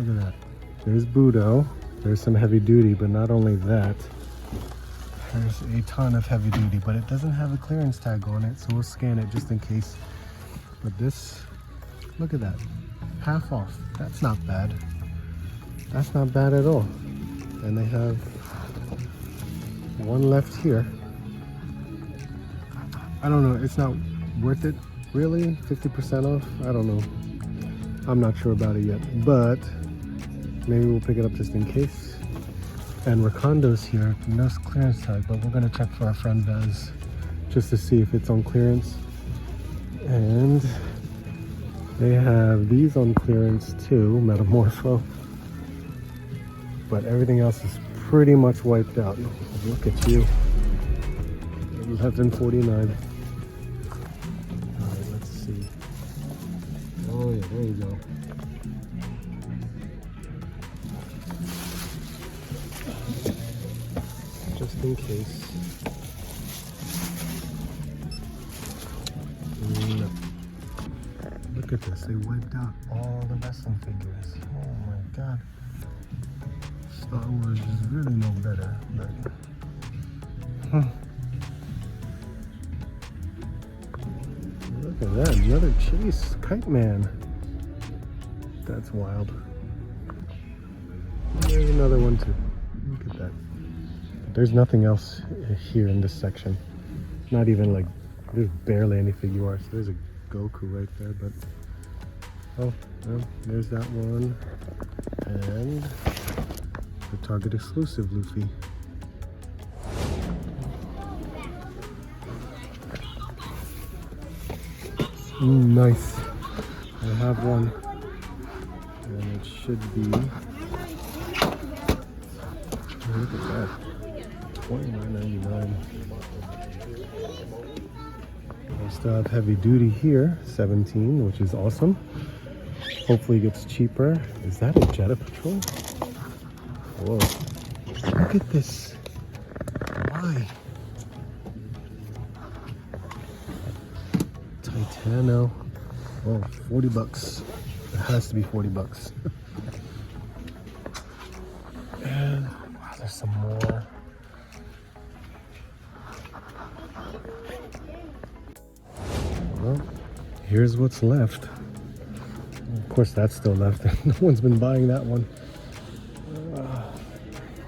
Look at that. There's Budo. There's some heavy duty, but not only that, there's a ton of heavy duty, but it doesn't have a clearance tag on it, so we'll scan it just in case. But this, look at that, half off. That's not bad. That's not bad at all. And they have one left here. I don't know, it's not worth it, really? 50% off? I don't know. I'm not sure about it yet, but maybe we'll pick it up just in case. And Rakondo's here, no clearance tag, but we're gonna check for our friend Vez just to see if it's on clearance. And they have these on clearance too, Metamorpho. But everything else is pretty much wiped out. Look at you. 1149. Alright, let's see. Oh yeah, there you go. Just in case. No. Look at this, they wiped out all the wrestling figures. Oh my god. Star Wars is really no better, but look at that, another Chase Kite Man. That's wild. There's another one too. Look at that. There's nothing else here in this section. Not even like, there's barely any figure arts. There's a Goku right there, but oh, well, there's that one. And the Target exclusive Luffy. Nice. I have one, and it should be. Oh, look at that, $29.99. I still have heavy duty here, 17, which is awesome. Hopefully it gets cheaper. Is that a Jetta Patrol? Whoa! Look at this. Why? Titano. Oh, 40 bucks. It has to be 40 bucks. And wow, there's some more. Well, here's what's left. Of course, that's still left. No one's been buying that one.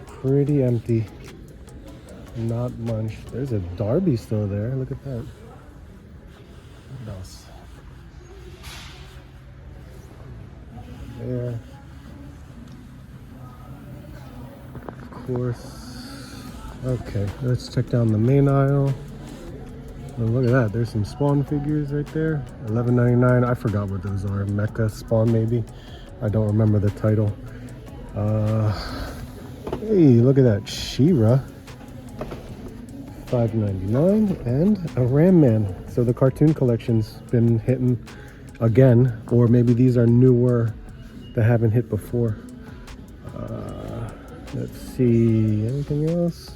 Pretty empty. Not much. There's a Darby still there. Look at that. What else? There. Of course. Okay, let's check down the main aisle. Oh, look at that. There's some Spawn figures right there. $11.99. I forgot what those are. Mecha Spawn, maybe. I don't remember the title. Hey, look at that. She-Ra. $5.99. And a Ram Man. So the cartoon collection's been hitting again. Or maybe these are newer that haven't hit before. Let's see. Anything else?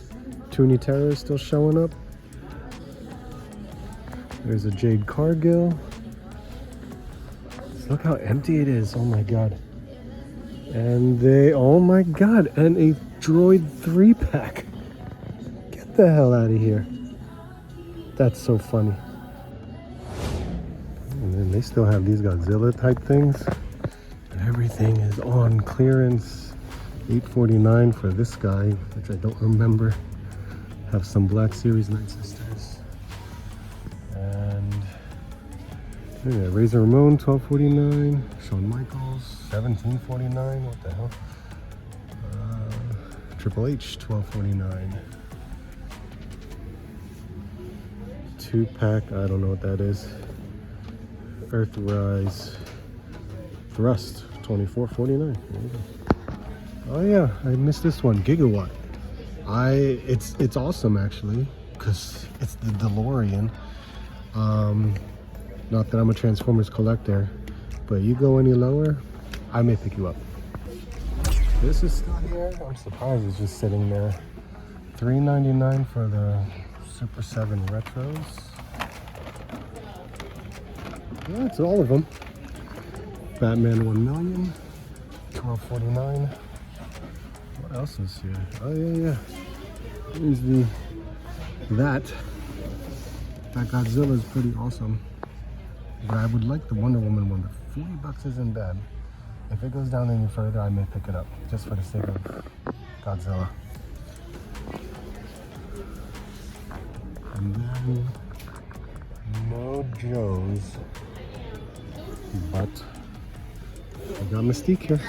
Toonie Terror is still showing up. There's a Jade Cargill. Just look how empty it is. Oh my god. And oh my god, and a Droid 3-pack. Get the hell out of here. That's so funny. And then they still have these Godzilla type things. Everything is on clearance. $8.49 for this guy, which I don't remember. Have some Black Series Night Sisters. And yeah, Razor Ramon, $12.49. Shawn Michaels, $17.49. What the hell? Triple H, $12.49. 2-pack, I don't know what that is. Earthrise Thrust, $24.49. Oh yeah, I missed this one, Gigawatt. It's awesome actually, because it's the DeLorean. Not that I'm a Transformers collector, but you go any lower, I may pick you up. This is still here. I'm surprised it's just sitting there. $3.99 for the Super 7 Retros. That's all of them. Batman 1 million. $12.49. What else is here? Oh yeah. Here's that Godzilla is pretty awesome. But I would like the Wonder Woman one. The $40 isn't bad. If it goes down any further, I may pick it up just for the sake of Godzilla. And then no Joe's, but I got Mystique here.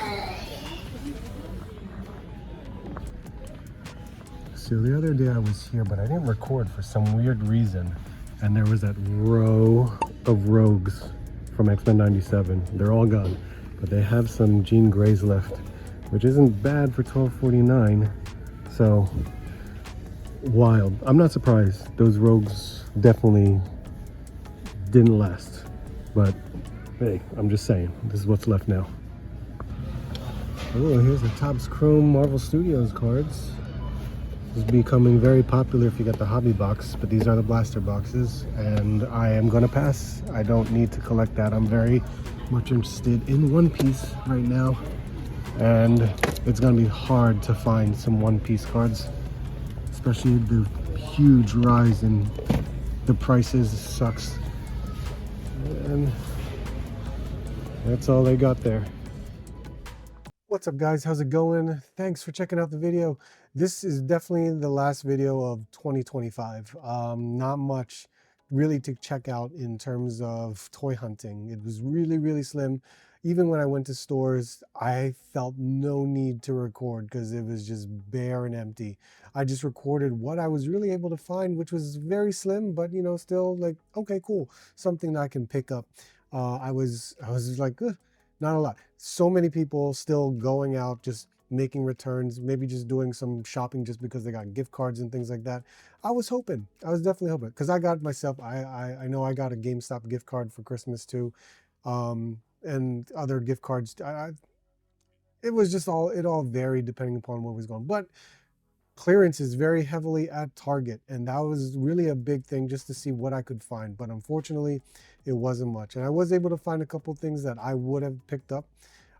So the other day I was here, but I didn't record for some weird reason. And there was that row of Rogues from X-Men 97. They're all gone, but they have some Jean Greys left, which isn't bad for $12.49. So wild. I'm not surprised. Those Rogues definitely didn't last, but hey, I'm just saying, this is what's left now. Oh, here's the Topps Chrome Marvel Studios cards. This is becoming very popular if you get the hobby box, but these are the blaster boxes, and I am gonna pass. I don't need to collect that. I'm very much interested in One Piece right now, and it's gonna be hard to find some One Piece cards, especially the huge rise in the prices. It sucks. And that's all they got there. What's up guys, how's it going? Thanks for checking out the video. This is definitely the last video of 2025. Not much really to check out in terms of toy hunting. It was really slim. Even when I went to stores, I felt no need to record because it was just bare and empty. I just recorded what I was really able to find, which was very slim, but you know, still like, okay, cool, something that I can pick up. I was like, not a lot. So many people still going out, just making returns, maybe just doing some shopping just because they got gift cards and things like that. I was definitely hoping, because I got myself, I know I got a GameStop gift card for Christmas too, and other gift cards. It was just it all varied depending upon what was going on. But clearance is very heavily at Target, and that was really a big thing just to see what I could find. But unfortunately, it wasn't much. And I was able to find a couple things that I would have picked up,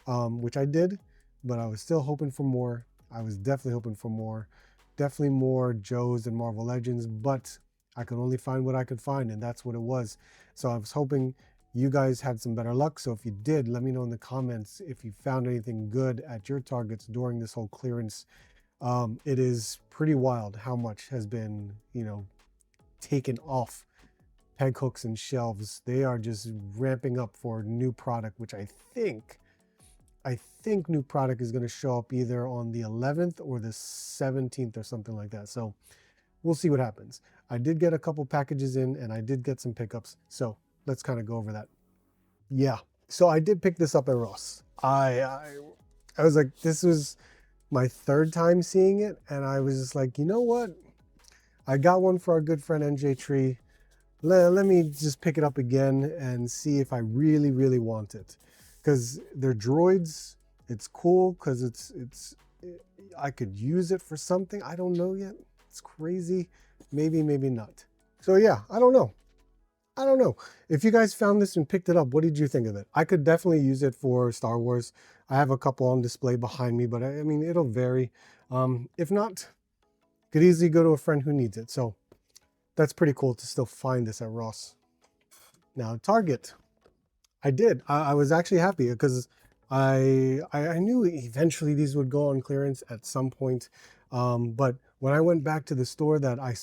which I did, but I was still hoping for more. I was definitely hoping for more. Definitely more Joes and Marvel Legends, but I could only find what I could find, and that's what it was. So I was hoping you guys had some better luck. So if you did, let me know in the comments if you found anything good at your Targets during this whole clearance. It is pretty wild how much has been, you know, taken off peg hooks and shelves. They are just ramping up for new product, which I think new product is going to show up either on the 11th or the 17th or something like that. So we'll see what happens. I did get a couple packages in, and I did get some pickups. So let's kind of go over that. Yeah. So I did pick this up at Ross. I was like, this was my third time seeing it, and I was just like, you know what? I got one for our good friend NJ Tree. Let me just pick it up again and see if I really want it. Because they're droids. It's cool because I could use it for something. I don't know yet. It's crazy. Maybe not. So yeah, I don't know. If you guys found this and picked it up, what did you think of it? I could definitely use it for Star Wars. I have a couple on display behind me, but I mean, it'll vary. If not, could easily go to a friend who needs it. So that's pretty cool to still find this at Ross. Now, Target. I was actually happy because I knew eventually these would go on clearance at some point. But when I went back to the store that I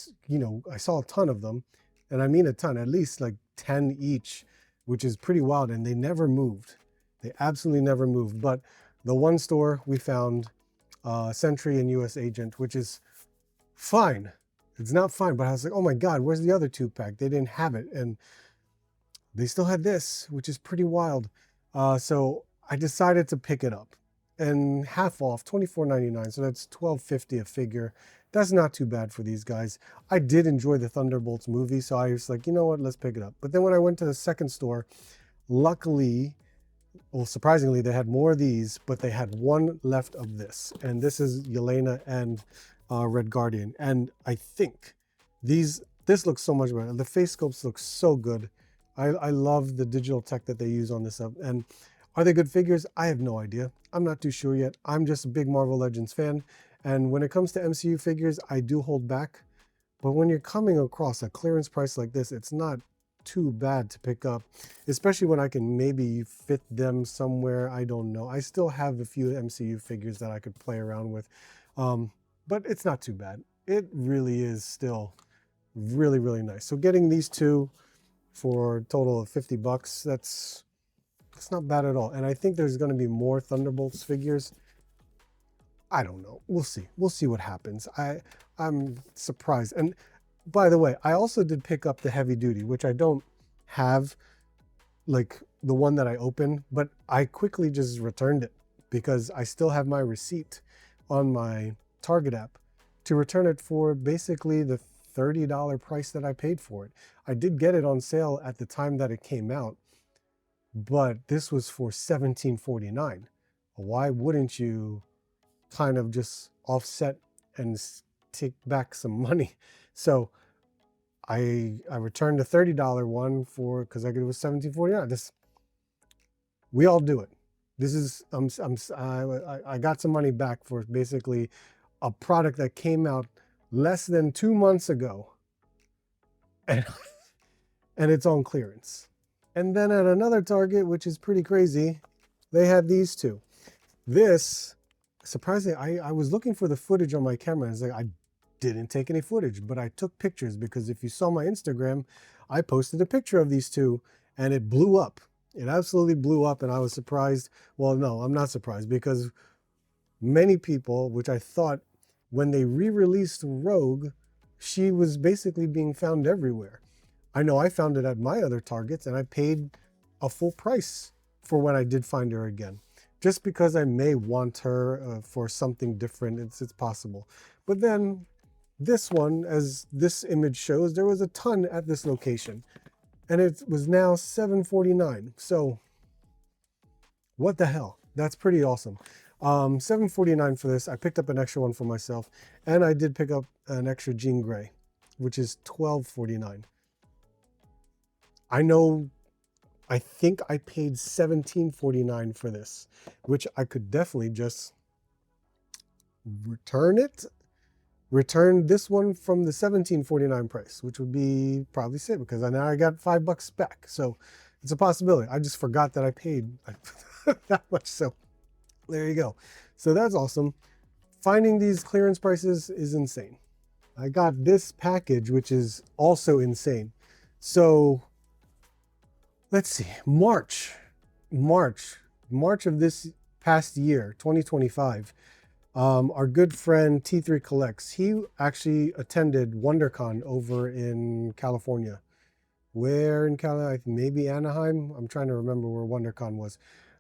saw a ton of them, and I mean a ton, at least like 10 each, which is pretty wild. And they never moved. They absolutely never moved. But the one store we found, Sentry and US Agent, which is fine. It's not fine, but I was like, oh my God, where's the other 2-pack? They didn't have it. And they still had this, which is pretty wild. So I decided to pick it up, and half off, $24.99. So that's $12.50 a figure. That's not too bad for these guys. I did enjoy the Thunderbolts movie, so I was like, you know what, let's pick it up. But then when I went to the second store, luckily, well, surprisingly, they had more of these, but they had one left of this. And this is Yelena and Red Guardian. And I think this looks so much better. The face sculpts look so good. I love the digital tech that they use on this. And Are they good figures? I have no idea. I'm not too sure yet. I'm just a big Marvel Legends fan. And when it comes to MCU figures, I do hold back. But when you're coming across a clearance price like this, it's not too bad to pick up, especially when I can maybe fit them somewhere. I don't know. I still have a few MCU figures that I could play around with, but it's not too bad. It really is still really, really nice. So getting these two for a total of 50 bucks, that's not bad at all. And I think there's going to be more Thunderbolts figures. I don't know. We'll see. We'll see what happens. I'm surprised. And by the way, I also did pick up the heavy duty, which I don't have, like the one that I opened, but I quickly just returned it because I still have my receipt on my Target app to return it for basically the $30 price that I paid for it. I did get it on sale at the time that it came out, but this was for $17.49. Why wouldn't you kind of just offset and take back some money? So I returned the $30 one for, because it was $17.49. We all do it. This is I got some money back for basically a product that came out less than 2 months ago, and it's on clearance. And then at another Target, which is pretty crazy, they had these two. This, surprisingly, I was looking for the footage on my camera. It's like I didn't take any footage, but I took pictures because if you saw my Instagram, I posted a picture of these two and it blew up. It absolutely blew up, and I was surprised. Well, no, I'm not surprised, because many people, which I thought when they re-released Rogue, she was basically being found everywhere. I know I found it at my other Targets and I paid a full price for when I did find her again, just because I may want her for something different. It's possible. But then this one, as this image shows, there was a ton at this location and it was now $7.49. So what the hell? That's pretty awesome. $7.49 for this. I picked up an extra one for myself, and I did pick up an extra Jean Grey, which is $12.49. I think I paid $17.49 for this, which I could definitely just return this one from the $17.49 price, which would be probably safe, because now I got $5 back. So it's a possibility. I just forgot that I paid that much. So there you go. So that's awesome. Finding these clearance prices is insane. I got this package, which is also insane. So let's see, March of this past year, 2025, our good friend T3 Collects, he actually attended WonderCon over in California. Where in California? Maybe Anaheim? I'm trying to remember where WonderCon was.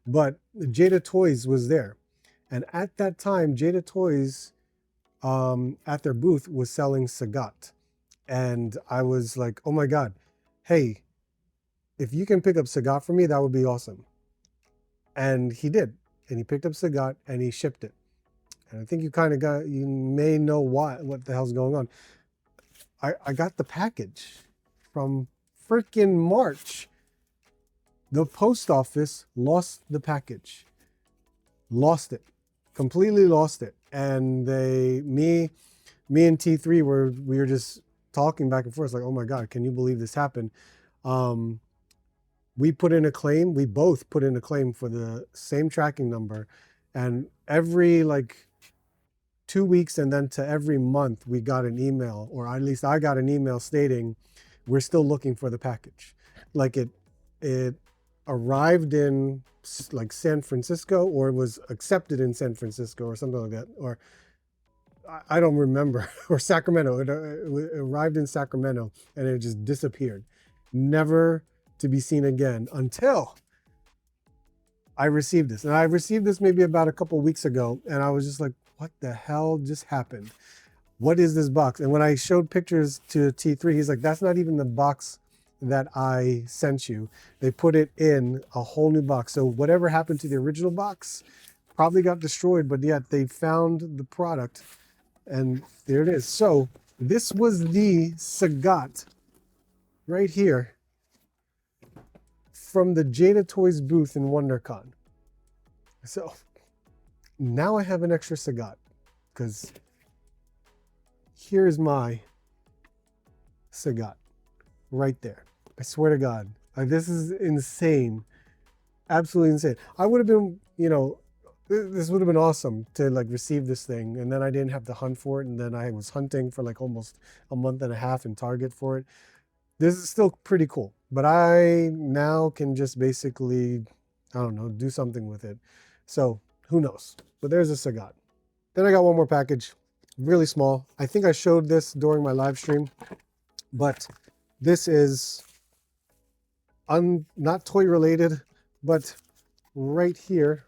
But Jada Toys was there. And at that time, Jada Toys, at their booth, was selling Sagat. And I was like, oh my God, hey, if you can pick up Sagat for me, that would be awesome. And he did. And he picked up Sagat and he shipped it. And I think you may know what the hell's going on. I got the package from freaking March. The post office lost the package. Lost it. Completely lost it. And me and T3 we were just talking back and forth, like, oh my God, can you believe this happened? We put in a claim. We both put in a claim for the same tracking number. And every 2 weeks and then to every month, we got an email, or at least I got an email stating, we're still looking for the package. Like it arrived in San Francisco, or it was accepted in San Francisco or something like that. Or I don't remember, or Sacramento. It arrived in Sacramento and it just disappeared. Never to be seen again until I received this. And I received this maybe about a couple weeks ago, and I was just like, what the hell just happened? What is this box? And when I showed pictures to T3, he's like, that's not even the box that I sent you. They put it in a whole new box. So whatever happened to the original box probably got destroyed, but yet they found the product and there it is. So this was the Sagat right here from the Jada Toys booth in WonderCon. So now I have an extra Sagat, because here's my Sagat right there. I swear to God, this is insane. Absolutely insane. I would have been, you know, this would have been awesome to like receive this thing, and then I didn't have to hunt for it, and then I was hunting for like almost a month and a half in Target for it. This is still pretty cool, but I now can just basically, I don't know, do something with it. So who knows? But there's a Sagat. Then I got one more package, really small. I think I showed this during my live stream, but this is not toy related, but right here,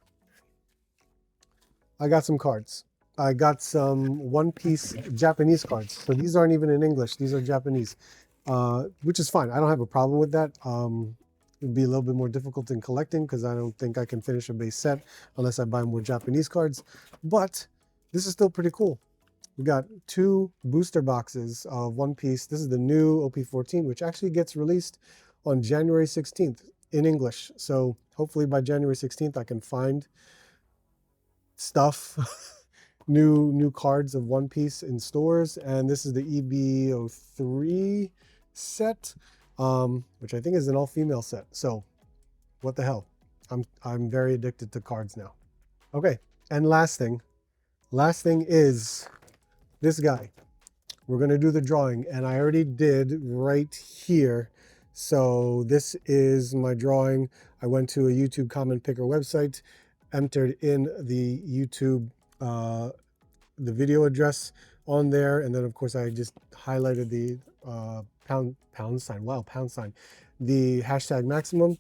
I got some cards. I got some One Piece Japanese cards. So these aren't even in English, these are Japanese, which is fine. I don't have a problem with that. It'd be a little bit more difficult in collecting because I don't think I can finish a base set unless I buy more Japanese cards. But this is still pretty cool. We got 2 booster boxes of One Piece. This is the new OP14, which actually gets released on January 16th in English. So hopefully by January 16th, I can find stuff, new cards of One Piece in stores. And this is the EP597 set, which I think is an all-female set. So what the hell? I'm very addicted to cards now. Okay, and last thing is this guy. We're gonna do the drawing, and I already did right here. So this is my drawing. I went to a YouTube comment picker website, entered in the YouTube, the video address on there, and then of course I just highlighted the pound sign, wow, pound sign, the hashtag maximum,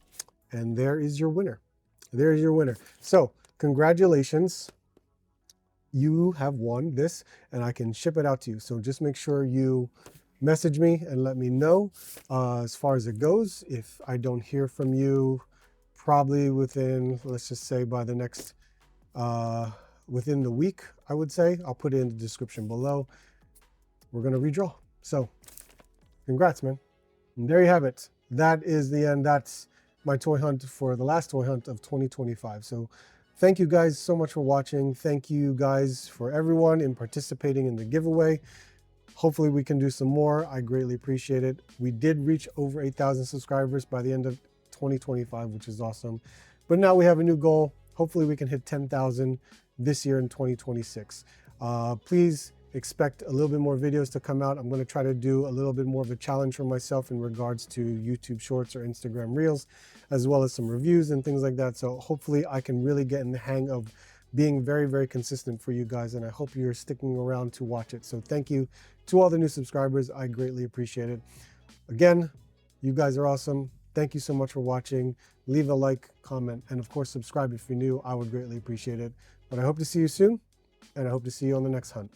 and there is your winner. There's your winner. So congratulations. You have won this, and I can ship it out to you. So just make sure you message me and let me know as far as it goes. If I don't hear from you, probably within, let's just say by the next, within the week, I would say, I'll put it in the description below. We're gonna redraw. So congrats, man. And there you have it. That is the end. That's my toy hunt for the last toy hunt of 2025. So thank you guys so much for watching. Thank you guys for everyone in participating in the giveaway. Hopefully we can do some more. I greatly appreciate it. We did reach over 8,000 subscribers by the end of 2025, which is awesome. But now we have a new goal. Hopefully we can hit 10,000 this year in 2026. Please expect a little bit more videos to come out. I'm going to try to do a little bit more of a challenge for myself in regards to YouTube Shorts or Instagram Reels, as well as some reviews and things like that. So hopefully I can really get in the hang of being very, very consistent for you guys, and I hope you're sticking around to watch it. So thank you to all the new subscribers. I greatly appreciate it. Again, you guys are awesome. Thank you so much for watching. Leave a like, comment, and of course subscribe if you're new. I would greatly appreciate it. But I hope to see you soon, and I hope to see you on the next hunt.